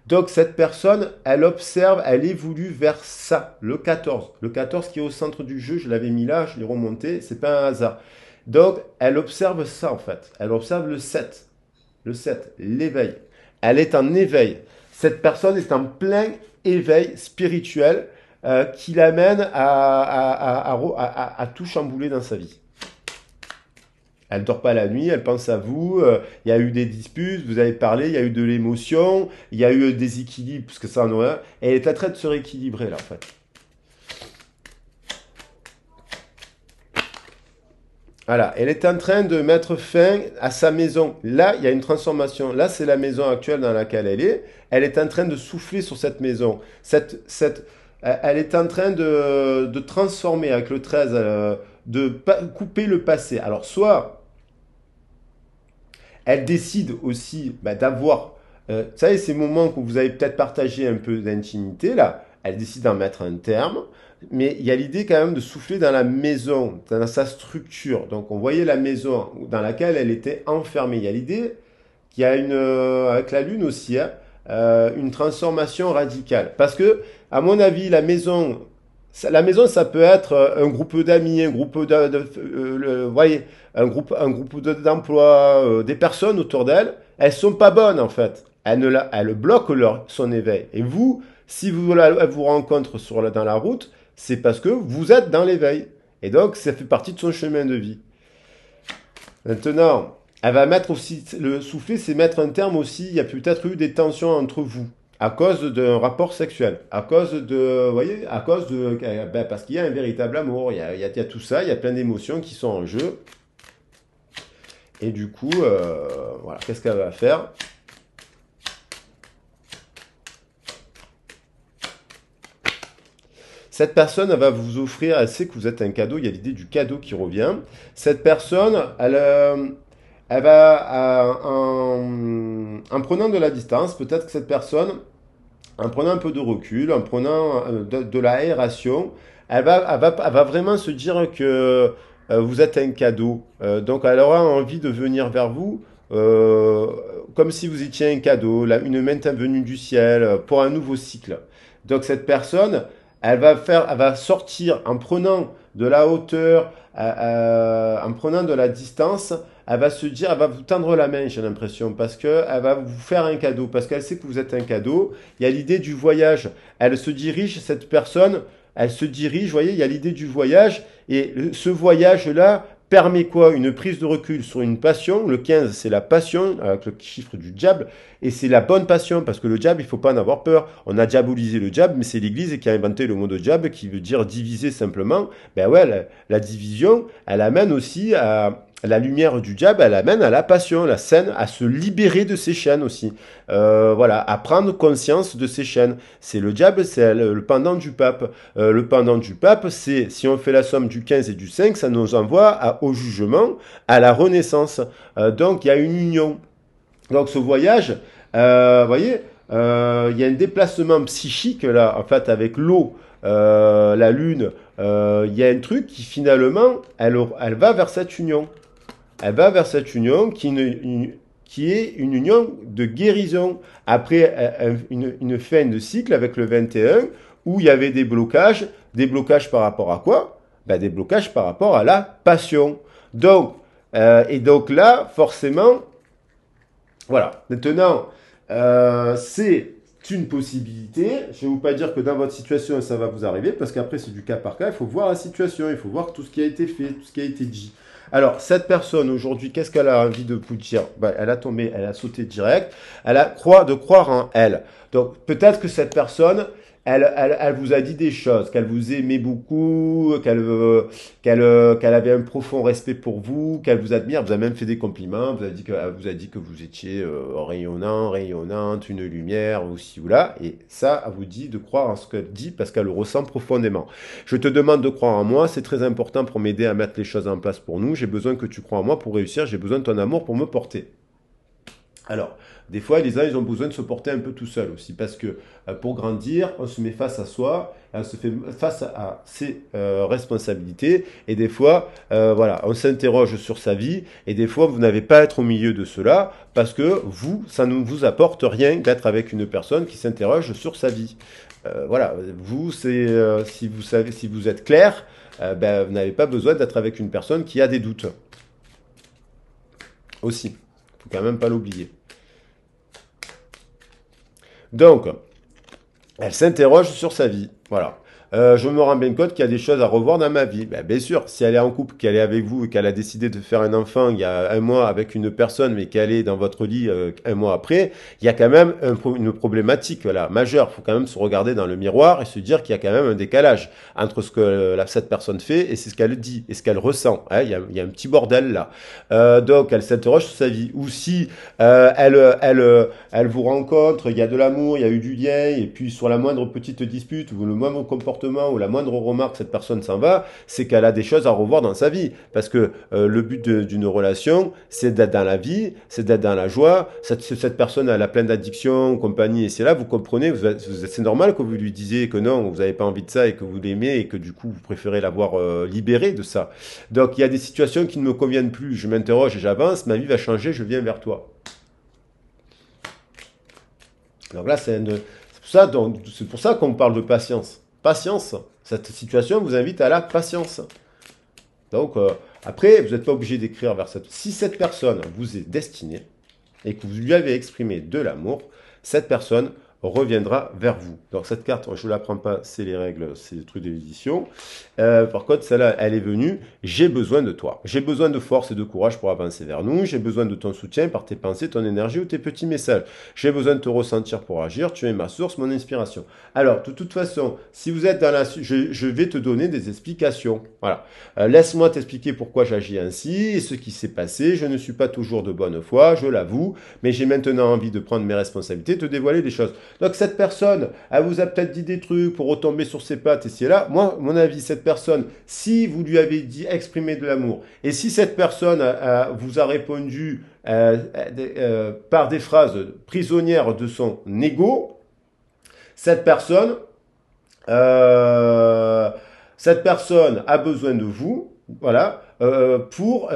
Donc cette personne, elle observe, elle évolue vers ça, le 14. Le 14 qui est au centre du jeu, je l'avais mis là, je l'ai remonté, c'est pas un hasard. Donc elle observe ça en fait. Elle observe le 7. Le 7, l'éveil. Elle est en éveil. Cette personne est en plein éveil spirituel qui l'amène à tout chambouler dans sa vie. Elle ne dort pas la nuit, elle pense à vous, il y a eu des disputes, vous avez parlé, il y a eu de l'émotion, il y a eu des équilibres, parce que ça en a un, et elle est en train de se rééquilibrer là en fait. Voilà, elle est en train de mettre fin à sa maison. Là, il y a une transformation. Là, c'est la maison actuelle dans laquelle elle est. Elle est en train de souffler sur cette maison. Elle est en train de transformer avec le 13, couper le passé. Alors, soit elle décide aussi d'avoir, vous savez, ces moments où vous avez peut-être partagé un peu d'intimité, là, elle décide d'en mettre un terme, mais il y a l'idée quand même de souffler dans la maison, dans sa structure. Donc on voyait la maison dans laquelle elle était enfermée. Il y a l'idée qu'il y a avec la lune aussi, hein, une transformation radicale. Parce que, à mon avis, la maison, ça peut être un groupe d'amis, un groupe voyez, un groupe d'emploi, des personnes autour d'elle. Elles sont pas bonnes en fait. Elles bloquent son éveil. Et vous, si elle vous rencontre dans la route, c'est parce que vous êtes dans l'éveil. Et donc, ça fait partie de son chemin de vie. Maintenant, elle va mettre aussi, le souffler, c'est mettre un terme aussi. Il y a peut-être eu des tensions entre vous à cause d'un rapport sexuel, à cause de, vous voyez, parce qu'il y a un véritable amour, il y a tout ça, il y a plein d'émotions qui sont en jeu. Et du coup, voilà, qu'est-ce qu'elle va faire? Cette personne, elle va vous offrir, elle sait que vous êtes un cadeau, il y a l'idée du cadeau qui revient. Cette personne, elle va, en prenant de la distance, peut-être que cette personne, en prenant un peu de recul, en prenant de l'aération, elle va vraiment se dire que vous êtes un cadeau. Donc elle aura envie de venir vers vous comme si vous étiez un cadeau, une main venue du ciel pour un nouveau cycle. Donc cette personne, elle va sortir en prenant de la hauteur, en prenant de la distance. Elle va se dire, elle va vous tendre la main, j'ai l'impression, parce qu'elle va vous faire un cadeau, parce qu'elle sait que vous êtes un cadeau. Il y a l'idée du voyage. Elle se dirige, cette personne, elle se dirige, vous voyez, il y a l'idée du voyage, et ce voyage-là permet quoi? Une prise de recul sur une passion. Le 15, c'est la passion, avec le chiffre du diable. Et c'est la bonne passion, parce que le diable, il faut pas en avoir peur. On a diabolisé le diable, mais c'est l'Église qui a inventé le mot de diable, qui veut dire diviser simplement. Ben ouais, la division, elle amène aussi à la lumière du diable, elle amène à la passion, la scène, à se libérer de ses chaînes aussi. Voilà, à prendre conscience de ses chaînes. C'est le diable, c'est le pendant du pape. Le pendant du pape, c'est, si on fait la somme du 15 et du 5, ça nous envoie au jugement, à la renaissance. Donc, il y a une union. Donc, ce voyage, voyez, il y a un déplacement psychique, là, en fait, avec l'eau, la lune, il y a un truc qui, finalement, elle va vers cette union. Elle va vers cette union qui est une union de guérison. Après une fin de cycle avec le 21, où il y avait des blocages par rapport à quoi? Ben, des blocages par rapport à la passion. Donc, et donc là, forcément, voilà. Maintenant, c'est une possibilité. Je ne vais vous pas dire que dans votre situation, ça va vous arriver, parce qu'après, c'est du cas par cas. Il faut voir la situation, il faut voir tout ce qui a été fait, tout ce qui a été dit. Alors, cette personne, aujourd'hui, qu'est-ce qu'elle a envie de vous dire? Ben, elle a tombé, elle a sauté direct. Elle a de croire en elle. Donc, peut-être que cette personne, elle vous a dit des choses, qu'elle vous aimait beaucoup, qu'elle avait un profond respect pour vous, qu'elle vous admire, vous a même fait des compliments, elle vous a dit que vous étiez rayonnant, rayonnante, une lumière, aussi ou là, et ça, elle vous dit de croire en ce qu'elle dit parce qu'elle le ressent profondément. Je te demande de croire en moi, c'est très important pour m'aider à mettre les choses en place pour nous, j'ai besoin que tu crois en moi pour réussir, j'ai besoin de ton amour pour me porter. Alors, des fois, les uns, ils ont besoin de se porter un peu tout seuls aussi, parce que pour grandir, on se met face à soi, on se fait face à ses responsabilités, et des fois, voilà, on s'interroge sur sa vie, et des fois, vous n'avez pas à être au milieu de cela, parce que vous, ça ne vous apporte rien d'être avec une personne qui s'interroge sur sa vie. Voilà, vous, c'est si vous savez, si vous êtes clair, ben, vous n'avez pas besoin d'être avec une personne qui a des doutes aussi. Faut quand même pas l'oublier. Donc, elle s'interroge sur sa vie. Voilà. Je me rends bien compte qu'il y a des choses à revoir dans ma vie. Ben, bien sûr, si elle est en couple, qu'elle est avec vous et qu'elle a décidé de faire un enfant il y a un mois avec une personne, mais qu'elle est dans votre lit un mois après, il y a quand même une problématique voilà, majeure. Il faut quand même se regarder dans le miroir et se dire qu'il y a quand même un décalage entre ce que cette personne fait et c'est ce qu'elle dit et ce qu'elle ressent. Hein, il y a un petit bordel là. Donc, elle s'interroge sur sa vie. Ou si elle vous rencontre, il y a de l'amour, il y a eu du lien, et puis sur la moindre petite dispute ou le moindre comportement ou la moindre remarque, cette personne s'en va, c'est qu'elle a des choses à revoir dans sa vie. Parce que le but d'une relation, c'est d'être dans la vie, c'est d'être dans la joie. Cette personne, elle a plein d'addictions, compagnie, et c'est là, vous comprenez, c'est normal que vous lui disiez que non, vous n'avez pas envie de ça et que vous l'aimez et que du coup, vous préférez l'avoir libérée de ça. Donc, il y a des situations qui ne me conviennent plus. Je m'interroge et j'avance, ma vie va changer, je viens vers toi. Donc là, c'est pour ça qu'on parle de patience. Patience. Cette situation vous invite à la patience. Donc, après, vous n'êtes pas obligé d'écrire vers cette... Si cette personne vous est destinée et que vous lui avez exprimé de l'amour, cette personne reviendra vers vous. Donc, cette carte, je ne la prends pas, c'est les règles, c'est le truc de l'édition. Par contre, celle-là, elle est venue. J'ai besoin de toi. J'ai besoin de force et de courage pour avancer vers nous. J'ai besoin de ton soutien par tes pensées, ton énergie ou tes petits messages. J'ai besoin de te ressentir pour agir. Tu es ma source, mon inspiration. Alors, de toute façon, si vous êtes dans la... Je vais te donner des explications. Voilà. Laisse-moi t'expliquer pourquoi j'agis ainsi et ce qui s'est passé. Je ne suis pas toujours de bonne foi, je l'avoue, mais j'ai maintenant envie de prendre mes responsabilités, de te dévoiler des choses. Donc, cette personne, elle vous a peut-être dit des trucs pour retomber sur ses pattes et c'est là. Moi, mon avis, cette personne, si vous lui avez dit exprimer de l'amour, et si cette personne vous a répondu par des phrases prisonnières de son ego, cette personne a besoin de vous, voilà, pour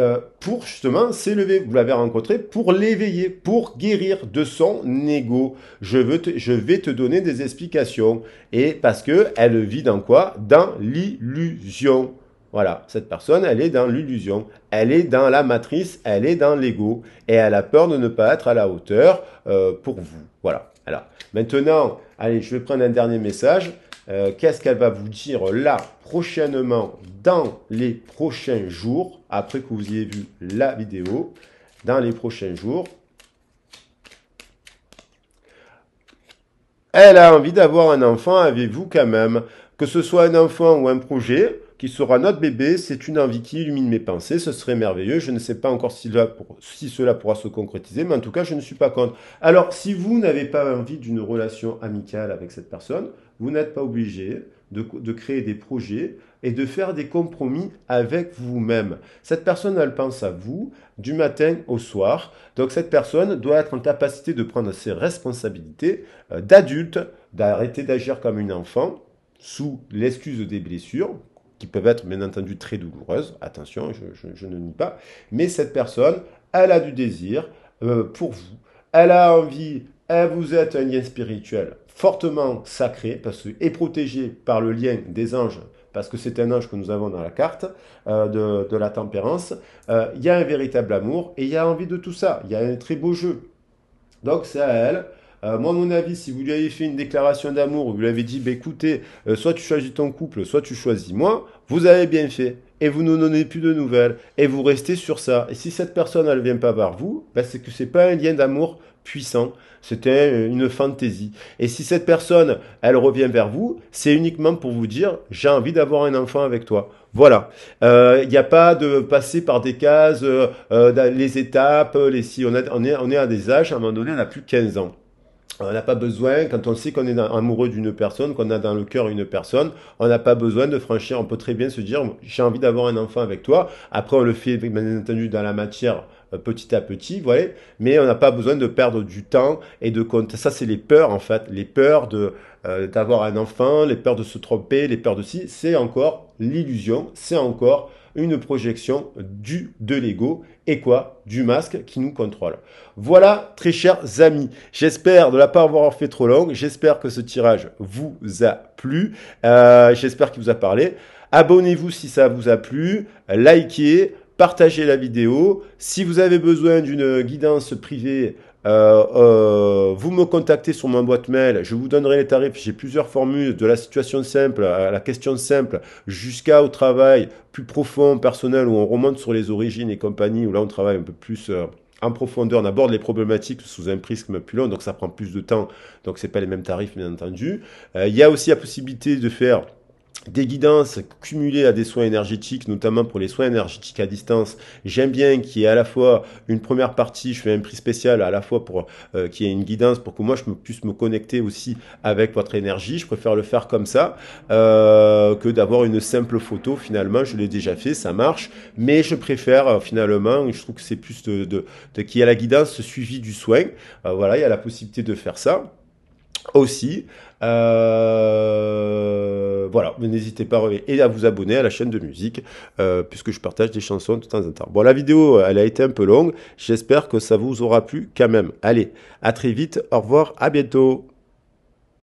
justement s'élever. Vous l'avez rencontré pour l'éveiller, pour guérir de son ego. Je vais te donner des explications. Et parce que elle vit dans quoi? Dans l'illusion. Voilà, cette personne, elle est dans l'illusion. Elle est dans la matrice, elle est dans l'ego. Et elle a peur de ne pas être à la hauteur pour vous. Voilà. Alors, maintenant, allez, je vais prendre un dernier message. Qu'est-ce qu'elle va vous dire là prochainement, dans les prochains jours, après que vous ayez vu la vidéo, dans les prochains jours, elle a envie d'avoir un enfant avec vous quand même. Que ce soit un enfant ou un projet qui sera notre bébé, c'est une envie qui illumine mes pensées. Ce serait merveilleux. Je ne sais pas encore si cela pourra se concrétiser, mais en tout cas, je ne suis pas contre. Alors, si vous n'avez pas envie d'une relation amicale avec cette personne, vous n'êtes pas obligé de créer des projets et de faire des compromis avec vous-même. Cette personne, elle pense à vous du matin au soir. Donc cette personne doit être en capacité de prendre ses responsabilités d'adulte, d'arrêter d'agir comme une enfant sous l'excuse des blessures, qui peuvent être bien entendu très douloureuses. Attention, je ne nie pas. Mais cette personne, elle a du désir pour vous. Elle a envie, vous êtes un lien spirituel fortement sacré, parce que est protégé par le lien des anges, parce que c'est un ange que nous avons dans la carte de la tempérance. Il y a un véritable amour et il y a envie de tout ça. Il y a un très beau jeu. Donc c'est à elle. Moi, à mon avis, si vous lui avez fait une déclaration d'amour, vous lui avez dit, bah, écoutez, soit tu choisis ton couple, soit tu choisis moi, vous avez bien fait. Et vous ne donnez plus de nouvelles. Et vous restez sur ça. Et si cette personne, elle ne vient pas vers vous, bah, c'est que ce n'est pas un lien d'amour puissant. C'était une fantaisie. Et si cette personne, elle revient vers vous, c'est uniquement pour vous dire, j'ai envie d'avoir un enfant avec toi. Voilà. Il n'y a pas de passer par des cases, les étapes, si on est à des âges, à un moment donné, on n'a plus 15 ans. On n'a pas besoin, quand on sait qu'on est amoureux d'une personne, qu'on a dans le cœur une personne, on n'a pas besoin de franchir, on peut très bien se dire, j'ai envie d'avoir un enfant avec toi. Après, on le fait, bien entendu, dans la matière, petit à petit, voilà. Mais on n'a pas besoin de perdre du temps et de compter. Ça, c'est les peurs, en fait. Les peurs d'avoir un enfant, les peurs de se tromper, les peurs de si. C'est encore l'illusion, c'est encore une projection de l'ego et quoi? Du masque qui nous contrôle. Voilà, très chers amis, j'espère de ne pas avoir fait trop long, j'espère que ce tirage vous a plu, j'espère qu'il vous a parlé. Abonnez-vous si ça vous a plu, likez, partagez la vidéo. Si vous avez besoin d'une guidance privée, vous me contactez sur ma boîte mail, je vous donnerai les tarifs. J'ai plusieurs formules, de la situation simple à la question simple, jusqu'au travail plus profond, personnel, où on remonte sur les origines et compagnie, où là on travaille un peu plus en profondeur, on aborde les problématiques sous un prisme plus long, donc ça prend plus de temps, donc c'est pas les mêmes tarifs bien entendu. Il y a aussi la possibilité de faire des guidances cumulées à des soins énergétiques, notamment pour les soins énergétiques à distance. J'aime bien qu'il y ait à la fois une première partie, je fais un prix spécial à la fois pour qu'il y ait une guidance pour que moi je puisse me connecter aussi avec votre énergie. Je préfère le faire comme ça que d'avoir une simple photo. Finalement, je l'ai déjà fait, ça marche, mais je préfère finalement, je trouve que c'est plus qu'il y a la guidance suivie du soin. Voilà, il y a la possibilité de faire ça aussi. Voilà, n'hésitez pas à vous abonner à la chaîne de musique puisque je partage des chansons de temps en temps. Bon, la vidéo, elle a été un peu longue. J'espère que ça vous aura plu quand même. Allez, à très vite. Au revoir, à bientôt.